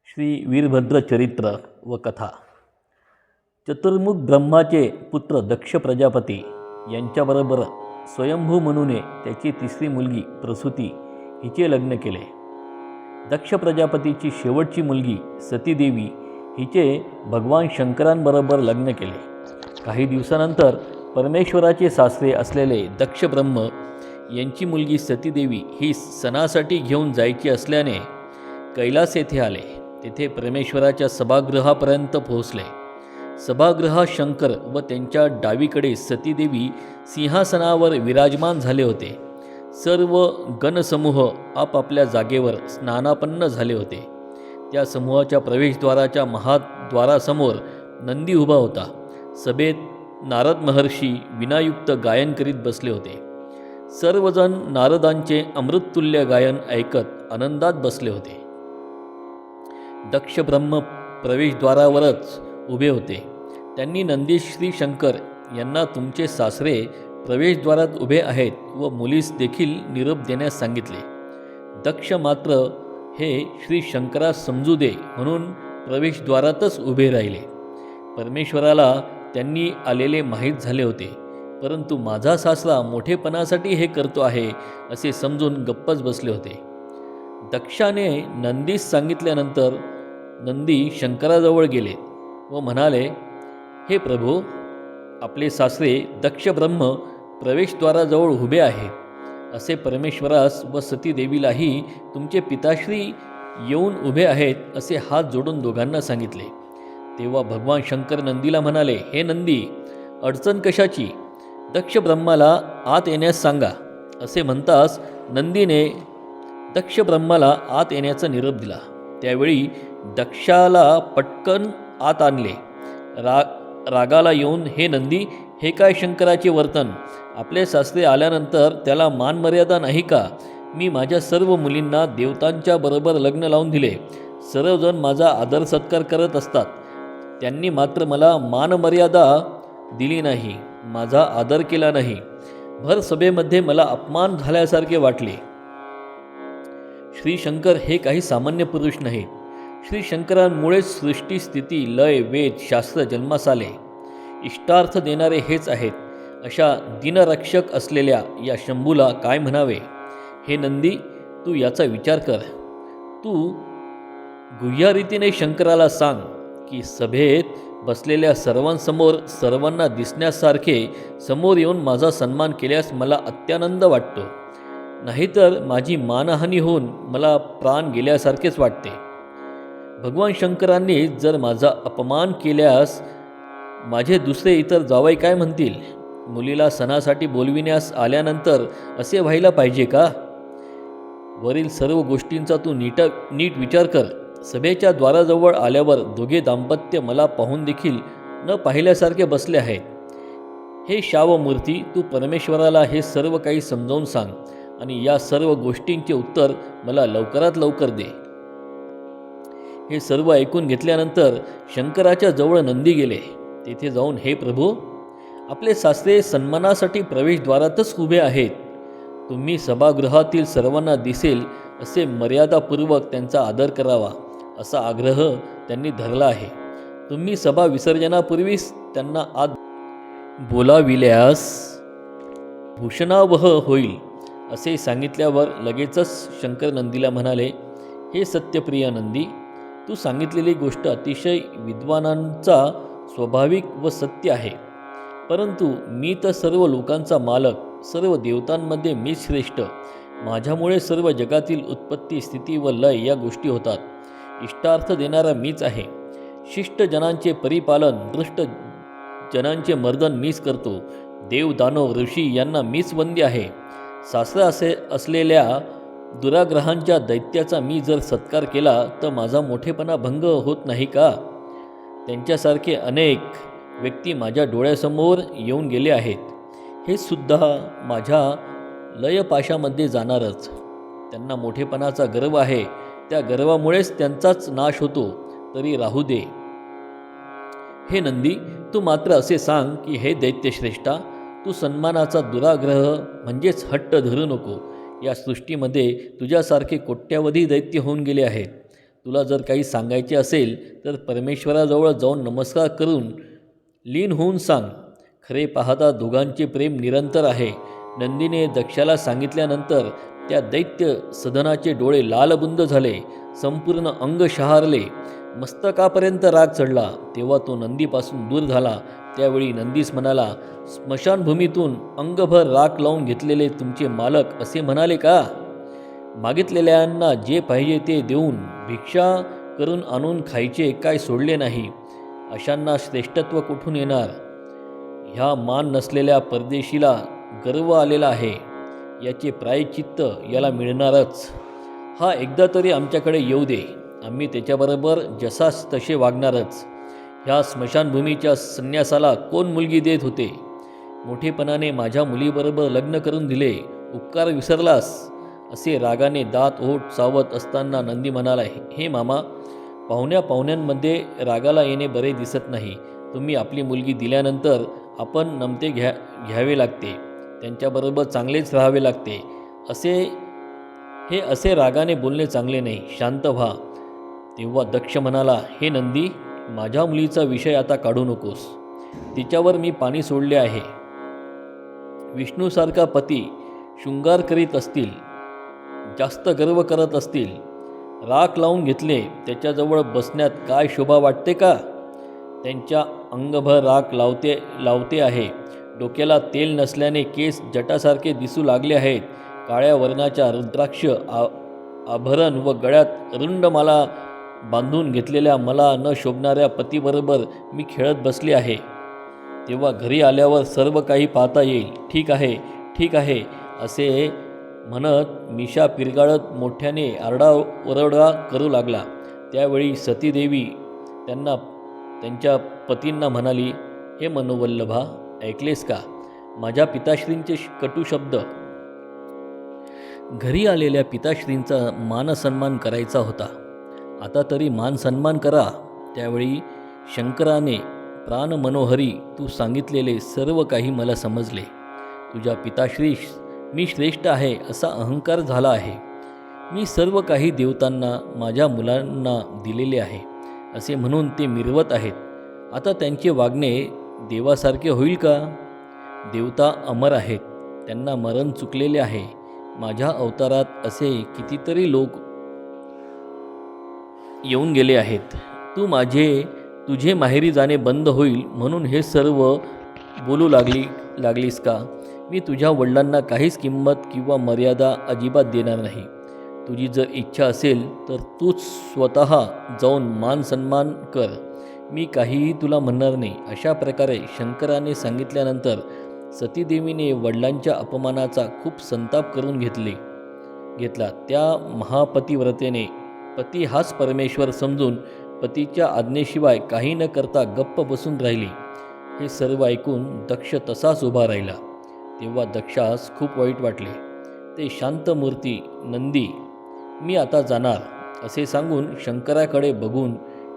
श्री वीरभद्र चरित्र व कथा. चतुर्मुख ब्रह्माचे पुत्र दक्ष प्रजापती यांच्याबरोबर स्वयंभू मनूने त्याची तिसरी मुलगी प्रसूती हिचे लग्न केले. दक्ष प्रजापतीची शेवटची मुलगी सतीदेवी हिचे भगवान शंकरांबरोबर लग्न केले. काही दिवसानंतर परमेश्वराचे सासरे असलेले दक्ष ब्रह्म यांची मुलगी सतीदेवी ही सणासाठी घेऊन जायची असल्याने कैलास येथे आले. तेथे परमेश्वराच्या सभागृहापर्यंत पोहोचले. सभागृहात शंकर व त्यांच्या डावीकडे सतीदेवी सिंहासनावर विराजमान झाले होते. सर्व गणसमूह आपापल्या जागेवर स्नानापन्न झाले होते. त्या समूहाच्या प्रवेशद्वाराच्या महाद्वारासमोर नंदी उभा होता. सभेत नारद महर्षी विनायुक्त गायन करीत बसले होते. सर्वजण नारदांचे अमृततुल्य गायन ऐकत आनंदात बसले होते. दक्ष ब्रह्म प्रवेशद्वारावरच उभे होते. त्यांनी नंदीश श्री शंकर यांना तुमचे सासरे प्रवेशद्वारात उभे आहेत व मुलीस देखील निरोप देण्यास सांगितले. दक्ष मात्र हे श्री शंकरास समजू दे म्हणून प्रवेशद्वारातच उभे राहिले. परमेश्वराला त्यांनी आलेले माहीत झाले होते, परंतु माझा सासरा मोठेपणासाठी हे करतो आहे असे समजून गप्पच बसले होते. दक्षाने नंदीस सांगितल्यानंतर नंदी शंकराजवळ गेले व म्हणाले, हे प्रभू, आपले सासरे दक्ष ब्रह्म प्रवेशद्वाराजवळ उभे आहे. असे परमेश्वरास व सतीदेवीलाही तुमचे पिताश्री येऊन उभे आहेत असे हात जोडून दोघांना सांगितले. तेव्हा भगवान शंकर नंदीला म्हणाले, हे नंदी, अडचण कशाची? दक्ष ब्रह्माला आत येण्यास सांगा. असे म्हणताच नंदीने दक्ष ब्रह्माला आत येण्याचा निरोप दिला. त्यावेळी दक्षाला पटकन आत आणले. रागाला येऊन, हे नंदी, हे काय शंकराचे वर्तन? आपले सासरे आल्यानंतर त्याला मानमर्यादा नाही का? मी माझ्या सर्व मुलींना देवतांच्या बरोबर लग्न लावून दिले. सर्वजण माझा आदर सत्कार करत असतात. त्यांनी मात्र मला मानमर्यादा दिली नाही, माझा आदर केला नाही. भर सभेमध्ये मला अपमान झाल्यासारखे वाटले. श्री शंकर हे काही सामान्य पुरुष नाहीत. श्री शंकरांमुळेच सृष्टी, स्थिती, लय, वेद, शास्त्र जन्मास आले. इष्टार्थ देणारे हेच आहेत. अशा दिनरक्षक असलेल्या या शंभूला काय म्हणावे? हे नंदी, तू याचा विचार कर. तू गुह्यारीतीने शंकराला सांग की सभेत बसलेल्या सर्वांसमोर सर्वांना दिसण्यासारखे समोर येऊन माझा सन्मान केल्यास मला अत्यानंद वाटतो. नाहीतर माझी मानहानी होऊन मला प्राण गेल्यासारखेच वाटते. भगवान शंकरांनी जर माझा अपमान केल्यास माझे दुसरे इतर जावई काय म्हणतील? मुलीला सणासाठी बोलविण्यास आल्यानंतर असे व्हायला पाहिजे का? वरील सर्व गोष्टींचा तू नीट विचार कर. सभेच्या द्वाराजवळ आल्यावर दोघे दाम्पत्य मला पाहून देखील न पाहिल्यासारखे बसले आहेत. हे शावमूर्ती, तू परमेश्वराला हे सर्व काही समजावून सांग आणि या सर्व गोष्टींचे उत्तर मला लवकरात लवकर दे. हे सर्व ऐकून घेतल्यानंतर शंकराच्या जवळ नंदी गेले. तेथे जाऊन, हे प्रभू, आपले सासरे सन्मानासाठी प्रवेशद्वारातच उभे आहेत. तुम्ही सभागृहातील सर्वांना दिसेल असे मर्यादापूर्वक त्यांचा आदर करावा असा आग्रह त्यांनी धरला आहे. तुम्ही सभा विसर्जनापूर्वीच त्यांना आत बोलाविल्यास भूषणावह होईल असे सांगितल्यावर लगेचच शंकर नंदीला म्हणाले, हे सत्यप्रिय नंदी, तू सांगितलेली गोष्ट अतिशय विद्वानांचा स्वाभाविक व सत्य आहे. परंतु मी तर सर्व लोकांचा मालक, सर्व देवतांमध्ये मीच श्रेष्ठ. माझ्यामुळे सर्व जगातील उत्पत्ती, स्थिती व लय या गोष्टी होतात. इष्टार्थ देणारा मीच आहे. शिष्ट जनांचे परिपालन, दृष्ट जनांचे मर्दन मीच करतो. देव, दानव, ऋषी यांना मीच वंद्य आहे. सासरा असलेल्या दुराग्रहांच्या दैत्याचा मी जर सत्कार केला तर माझा मोठेपणा भंग होत नाही का? त्यांच्यासारखे अनेक व्यक्ती माझ्या डोळ्यासमोर येऊन गेले आहेत. हे सुद्धा माझ्या लयपाशामध्ये जाणारच. त्यांना मोठेपणाचा गर्व आहे. त्या गर्वामुळेच त्यांचाच नाश होतो. तरी राहू दे. हे नंदी, तू मात्र असे सांग की हे दैत्यश्रेष्ठा, तू सन्मानाचा दुराग्रह म्हणजेच हट्ट धरू नको. या सृष्टीमध्ये तुझ्यासारखे कोट्यावधी दैत्य होऊन गेले आहेत. तुला जर काही सांगायचे असेल तर परमेश्वराजवळ जाऊन नमस्कार करून लीन होऊन सांग. खरे पाहता दोघांचे प्रेम निरंतर आहे. नंदीने दक्षाला सांगितल्यानंतर त्या दैत्य सदनाचे डोळे लालबुंद झाले, संपूर्ण अंग शहारले, मस्तकापर्यंत राग चढला. तेव्हा तो नंदीपासून दूर झाला. त्यावेळी नंदीस म्हणाला, स्मशानभूमीतून अंगभर राख लावून घेतलेले तुमचे मालक असे म्हणाले का? मागितलेल्यांना जे पाहिजे ते देऊन भिक्षा करून आणून खायचे काय सोडले नाही. अशांना श्रेष्ठत्व कुठून येणार? ह्या मान नसलेल्या परदेशीला गर्व आलेला आहे. याचे प्रायचित्त याला मिळणारच. हा एकदा तरी आमच्याकडे येऊ दे. आम्ही त्याच्याबरोबर जसास तसे वागणारच. ह्या स्मशानभूमीच्या संन्यासाला कोण मुलगी देत होते? मोठेपणाने माझ्या मुलीबरोबर लग्न करून दिले. उपकार विसरलास? असे रागाने दात ओठ चावत असताना नंदी म्हणाला, हे मामा, पाहुण्यांमध्ये रागाला येणे बरे दिसत नाही. तुम्ही आपली मुलगी दिल्यानंतर आपण नमते घ्यावे लागते. त्यांच्याबरोबर चांगलेच राहावे लागते. असे रागाने बोलणे चांगले नाही. शांत व्हा. तेव्हा दक्ष म्हणाला, हे नंदी, माझ्या मुलीचा विषय आता काढू नकोस. तिच्यावर मी पाणी सोडले आहे. विष्णूसारखा पती शृंगार करीत असतील, जास्त गर्व करत असतील, राख लावून घेतले, त्याच्याजवळ बसण्यात काय शोभा वाटते का? त्यांच्या अंगभर राख लावते आहे. डोक्याला तेल नसल्याने केस जटासारखे दिसू लागले आहेत. काळ्या वर्णाच्या रुद्राक्ष आभरण व गळ्यात रुंड माला बांधून घेतलेल्या मला न शोभणाऱ्या पतीबरोबर मी खेळत बसले आहे. तेव्हा घरी आल्यावर सर्व काही पाहता येईल. ठीक आहे, ठीक आहे असे म्हणत मिशा पिरगाळत मोठ्याने आरडाओरडा करू लागला. त्यावेळी सतीदेवी त्यांच्या पतींना म्हणाली, हे मनोवल्लभा, ऐकलेस का माझ्या पिताश्रींचे कटू शब्द? घरी आलेल्या पिताश्रींचा मानसन्मान करायचा होता. आता तरी मानसन्मान करा. त्यावेळी शंकराने, प्राण मनोहरी, तू सांगितलेले सर्व काही मला समजले. तुझ्या पिताश्रीस मी श्रेष्ठ आहे असा अहंकार झाला आहे. मी सर्व काही देवतांना माझ्या मुलांना दिलेले आहे असे म्हणून ते मिरवत आहेत. आता त्यांचे वागणे देवासारखे होईल का? देवता अमर आहेत, त्यांना मरण चुकलेले आहे. माझ्या अवतारात असे कितीतरी लोक येऊन गेले आहेत. तुझे माहेरी जाणे बंद होईल म्हणून हे सर्व बोलू लागलीस का? मी तुझ्या वडिलांना काहीच किंमत किंवा मर्यादा अजिबात देणार नाही. तुझी जर इच्छा असेल तर तूच स्वतः जाऊन मान सन्मान कर. मी काहीही तुला म्हणणार नाही. अशा प्रकारे शंकराने सांगितल्यानंतर सतीदेवीने वडिलांच्या अपमानाचा खूप संताप करून घेतला. त्या महापतिव्रतेने पती हाच परमेश्वर समजून पतीच्या आज्ञेशिवाय काही न करता गप्प बसून राहिली. हे सर्व ऐकून दक्ष तसाच उभा राहिला. तेव्हा दक्षास खूप वाईट वाटले. ते शांत मूर्ती नंदी, मी आता जाणार असे सांगून शंकराकडे बघून,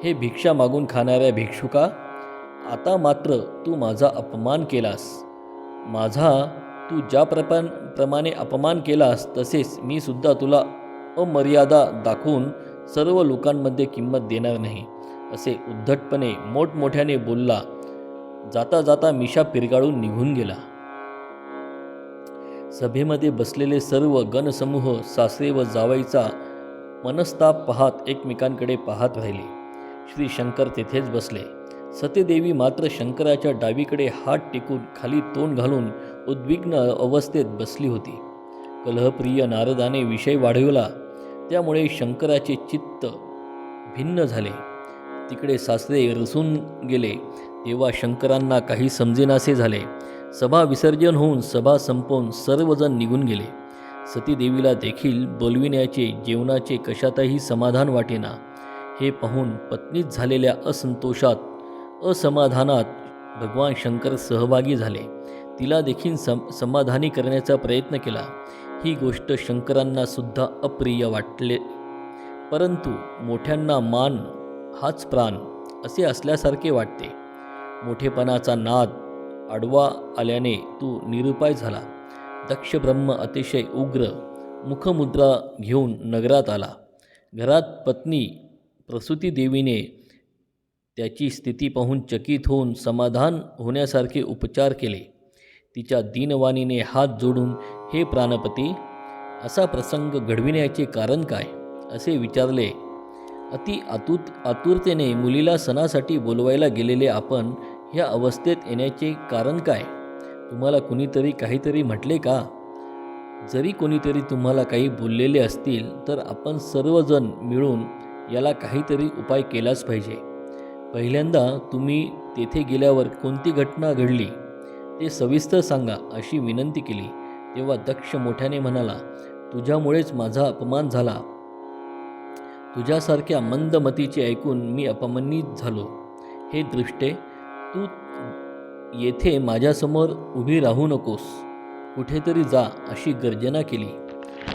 हे भिक्षा मागून खाणाऱ्या भिक्षुका, आता मात्र तू माझा अपमान केलास. माझा तू ज्या प्रमाणे अपमान केलास तसेच मी सुद्धा तुला अमर्यादा दाखवून सर्व लोकांमध्ये किंमत देणार नाही असे उद्धटपणे मोठमोठ्याने बोलला. जाता जाता मिशा पिरगाळून निघून गेला. सभेमध्ये बसलेले सर्व गणसमूह सासरे व जावईचा मनस्ताप पाहत एकमेकांकडे पाहत राहिले. श्री शंकर तेथेच बसले. सतीदेवी मात्र शंकराच्या डावीकडे हात टेकून खाली तोंड घालून उद्विग्न अवस्थेत बसली होती. कलहप्रिय नारदाने विषय वाढवला, त्यामुळे शंकराचे चित्त भिन्न झाले. तिकडे सासरे रसून गेले. तेव्हा शंकरांना काही समजेनासे झाले. सभा विसर्जन होऊन सभा संपवून सर्वजण निघून गेले. सतीदेवीला देखील बोलविण्याचे जेवणाचे कशातही समाधान वाटेना. हे पाहून पत्नीत झालेल्या असमाधानात भगवान शंकर सहभागी झाले. तिला देखील समाधानी करण्याचा प्रयत्न केला. ही गोष्ट शंकरांना सुद्धा अप्रिय वाटले. परंतु मोठ्यांना मान हाच प्राण असे असल्यासारखे वाटते. मोठेपणाचा नाद आडवा आल्याने तो निरुपाय झाला. दक्ष ब्रह्म अतिशय उग्र मुखमुद्रा घेऊन नगरात आला. घरात पत्नी प्रसूती देवीने त्याची स्थिती पाहून चकित होऊन समाधान होण्यासारखे उपचार केले. तिच्या दीनवाणीने हात जोडून, हे प्राणपती, असा प्रसंग घडविण्याचे कारण काय, असे विचारले. आतुरतेने मुलीला सणासाठी बोलवायला गेलेले आपण ह्या अवस्थेत येण्याचे कारण काय? तुम्हाला कुणीतरी काहीतरी म्हटले का? जरी कोणीतरी तुम्हाला काही बोललेले असतील तर आपण सर्वजण मिळून याला काहीतरी उपाय केलाच पाहिजे. पहिल्यांदा तुम्ही तेथे गेल्यावर कोणती घटना घडली ते सविस्तर सांगा, अशी विनंती केली. तेव्हा दक्ष मोठ्याने म्हणाला, तुझ्यामुळेच माझा अपमान झाला. तुझ्यासारख्या मंदमतीचे ऐकून मी अपमानित झालो. हे दृष्टे, तू येथे माझ्यासमोर उभी राहू नकोस, कुठेतरी जा, अशी गर्जना केली.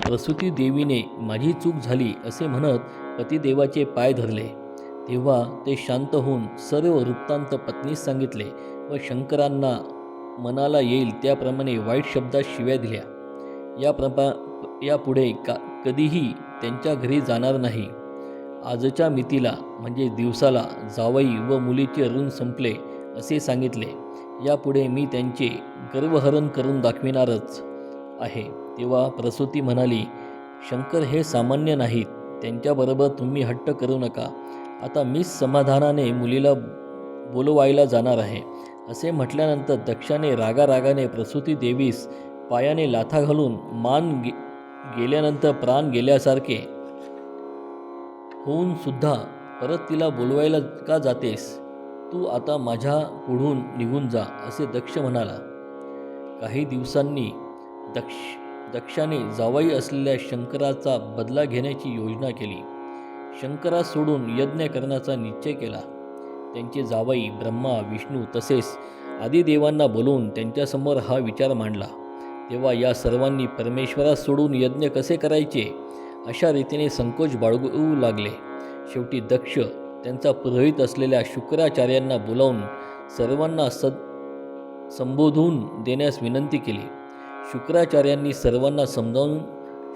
प्रसूती देवीने माझी चूक झाली असे म्हणत पतिदेवाचे पाय धरले. तेव्हा ते शांत होऊन सर्व वृत्तांत पत्नीस सांगितले व शंकरांना मनाला येईल त्याप्रमाणे वाईट शब्दात शिव्या दिल्या. यापुढे कधीही त्यांच्या घरी जाणार नाही. आजच्या मितीला म्हणजे दिवसाला जावई व मुलीचे ऋण संपले असे सांगितले. यापुढे मी त्यांचे गर्वहरण करून दाखविणारच आहे. तेव्हा प्रसूती म्हणाली, शंकर हे सामान्य नाहीत, त्यांच्याबरोबर तुम्ही हट्ट करू नका. आता मीच समाधानाने मुलीला बोलवायला जाणार आहे. असे म्हटल्यानंतर दक्षाने रागारागाने प्रसूती देवीस पायाने लाथा घालून मान गेल्यानंतर प्राण गेल्यासारखे होऊन सुद्धा परत तिला बोलवायला का जातेस? तू आता माझ्या पुढून निघून जा, असे दक्ष म्हणाला. काही दिवसांनी दक्षाने जावई असलेल्या शंकराचा बदला घेण्याची योजना केली. शंकरास सोडून यज्ञ करण्याचा निश्चय केला. त्यांचे जावई ब्रह्मा, विष्णू तसेच आदी देवांना बोलवून त्यांच्यासमोर हा विचार मांडला. तेव्हा या सर्वांनी परमेश्वरास सोडून यज्ञ कसे करायचे अशा रीतीने संकोच बाळगू लागले. शेवटी दक्ष त्यांचा पुरोहित असलेल्या शुक्राचार्यांना बोलावून सर्वांना संबोधून देण्यास विनंती केली. शुक्राचार्यांनी सर्वांना समजावून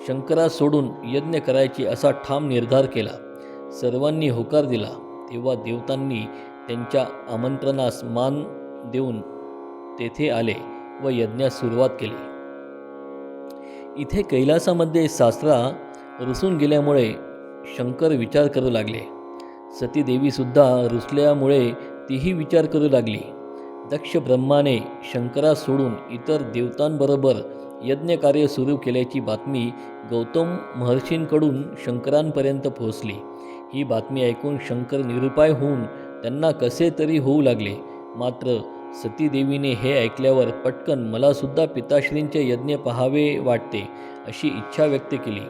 शंकरास सोडून यज्ञ करायचे असा ठाम निर्धार केला. सर्वांनी होकार दिला. तेव्हा देवतांनी त्यांच्या आमंत्रणास मान देऊन तेथे आले व यज्ञास सुरुवात केली. इथे कैलासामध्ये सासरा रुसून गेल्यामुळे शंकर विचार करू लागले. सतीदेवीसुद्धा रुसल्यामुळे तीही विचार करू लागली. दक्ष ब्रह्माने शंकरास सोडून इतर देवतांबरोबर यज्ञकार्य सुरू केल्याची बातमी गौतम महर्षींकडून शंकरांपर्यंत पोहोचली. ही बातमी ऐकून शंकर निरुपाय होऊन त्यांना कसे तरी होऊ लागले. मात्र सतीदेवीने हे ऐकल्यावर पटकन मलासुद्धा पिताश्रींचे यज्ञ पाहावे वाटते, अशी इच्छा व्यक्त केली.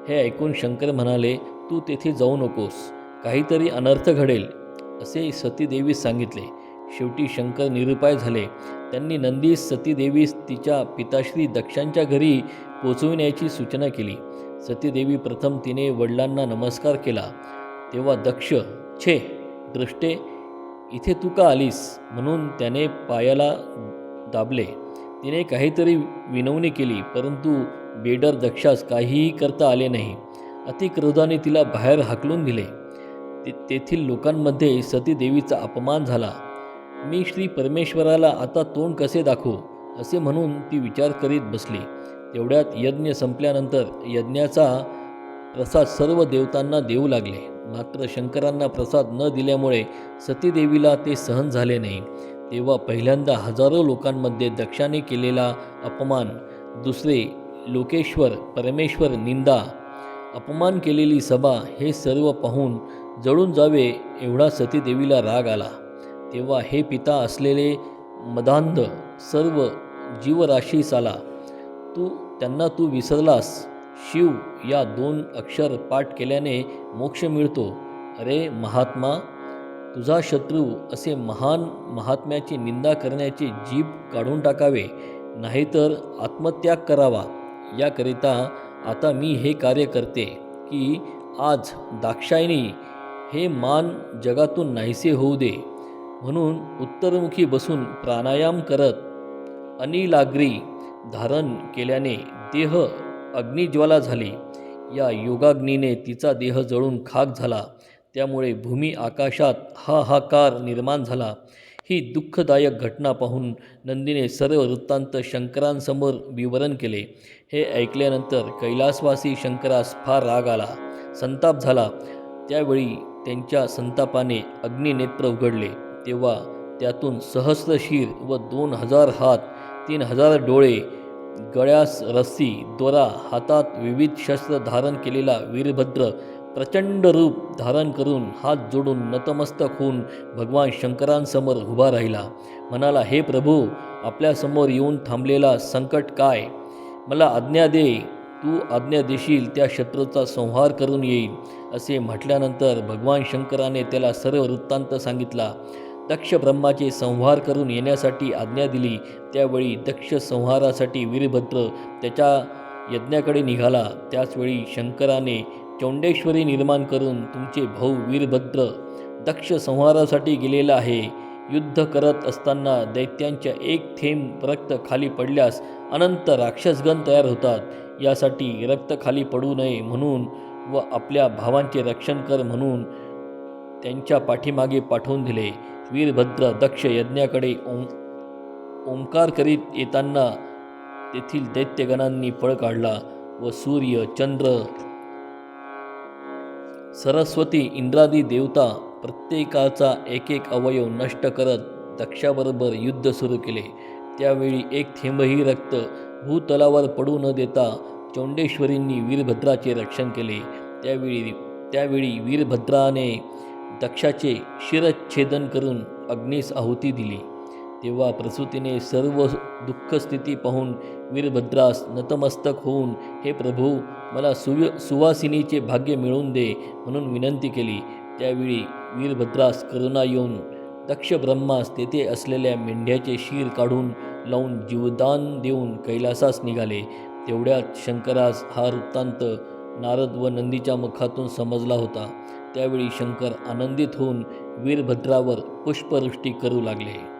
हे ऐकून शंकर म्हणाले, तू तेथे जाऊ नकोस, काहीतरी अनर्थ घडेल, असे सतीदेवीस सांगितले. शेवटी शंकर निरुपाय झाले. त्यांनी नंदीस सतीदेवीस तिच्या पिताश्री दक्षांच्या घरी पोचविण्याची सूचना केली. सतीदेवी प्रथम तिने वडिलांना नमस्कार केला. तेव्हा दक्ष, छे दृष्टे, इथे तू का आलीस, म्हणून त्याने पायाला दाबले. तिने काहीतरी विनवणी केली, परंतु बेडर दक्षास काहीही करता आले नाही. अतिक्रोधाने तिला बाहेर हाकलून दिले. तेथील लोकांमध्ये सतीदेवीचा अपमान झाला. मी श्री परमेश्वराला आता तोंड कसे दाखवू, असे म्हणून ती विचार करीत बसली. तेवढ्यात यज्ञ संपल्यानंतर यज्ञाचा प्रसाद सर्व देवतांना देऊ लागले. मात्र शंकरांना प्रसाद न दिल्यामुळे सतीदेवीला ते सहन झाले नाही. तेव्हा पहिल्यांदा हजारो लोकांमध्ये दक्षाने केलेला अपमान, दुसरे लोकेश्वर परमेश्वर निंदा, अपमान केलेली सभा, हे सर्व पाहून जळून जावे एवढा सतीदेवीला राग आला. तेव्हा हे पिता असलेले मदांध सर्व जीवराशीस आला. त्यांना तू विसरलास. शिव या 2 अक्षर पाठ केल्याने मोक्ष मिळतो. अरे महात्मा, तुझा शत्रू असे महान महात्म्याची निंदा करण्याचे जीभ काढून टाकावे, नाहीतर आत्मत्याग करावा. याकरिता आता मी हे कार्य करते की आज दाक्षायणी हे मान जगातून नाहीसे होऊ दे. म्हणून उत्तरमुखी बसून प्राणायाम करत अनिलाग्री धारण केल्याने देह अग्निज्वाला झाली. या योगाग्नीने तिचा देह जळून खाक झाला. त्यामुळे भूमी आकाशात हाहाकार निर्माण झाला. ही दुःखदायक घटना पाहून नंदीने सर्व वृत्तांत शंकरांसमोर विवरण केले. हे ऐकल्यानंतर कैलासवासी शंकरास फार राग आला, संताप झाला. त्यावेळी त्यांच्या संतापाने अग्निनेत्र उघडले. तेव्हा त्यातून सहस्र शीर व 2000 हात, 3000 डोळे, गळ्यास रस्सी, दोरा, हातात विविध शस्त्र धारण केलेला वीरभद्र प्रचंड रूप धारण करून हात जोडून नतमस्तक होऊन भगवान शंकरांसमोर उभा राहिला. म्हणाला, हे प्रभू, आपल्यासमोर येऊन थांबलेला संकट काय? मला आज्ञा दे. तू आज्ञा देशील त्या शत्रूचा संहार करून येईल. असे म्हटल्यानंतर भगवान शंकराने त्याला सर्व वृत्तांत सांगितला. दक्ष ब्रह्माचे संहार करून येण्यासाठी आज्ञा दिली. त्यावेळी दक्ष संहारासाठी वीरभद्र त्याच्या यज्ञाकडे निघाला. त्याचवेळी शंकराने चौंडेश्वरी निर्माण करून, तुमचे भाऊ वीरभद्र दक्ष संहारासाठी गेलेला आहे. युद्ध करत असताना दैत्यांच्या एक थेंब रक्त खाली पडल्यास अनंत राक्षसगण तयार होतात. यासाठी रक्त खाली पडू नये म्हणून व आपल्या भावांचे रक्षण कर म्हणून त्यांच्या पाठीमागे पाठवून दिले. वीरभद्र दक्ष यज्ञाकडे ओंकार करीत येताना तेथील दैत्यगणांनी पळ काढला व सूर्य, चंद्र, सरस्वती, इंद्रादी देवता प्रत्येकाचा एक एक अवयव नष्ट करत दक्षाबरोबर युद्ध सुरू केले. त्यावेळी एक थेंबही रक्त भूतलावर पडू न देता चौंडेश्वरींनी वीरभद्राचे रक्षण केले. त्यावेळी वीरभद्राने दक्षाचे शिरच्छेदन करून अग्नीस आहुती दिली. तेव्हा प्रसूतीने सर्व दुःखस्थिती पाहून वीरभद्रास नतमस्तक होऊन, हे प्रभू, मला सुवासिनीचे भाग्य मिळवून दे म्हणून विनंती केली. त्यावेळी वीरभद्रास करुणा येऊन दक्ष ब्रह्मास तेथे असलेल्या मेंढ्याचे शीर काढून लावून जीवदान देऊन कैलासास निघाले. तेवढ्यात शंकरास हा वृत्तांत नारद व नंदीच्या मुखातून समजला होता. त्यावेळी शंकर आनंदित होऊन वीरभद्रावर पुष्पवृष्टी करू लागले.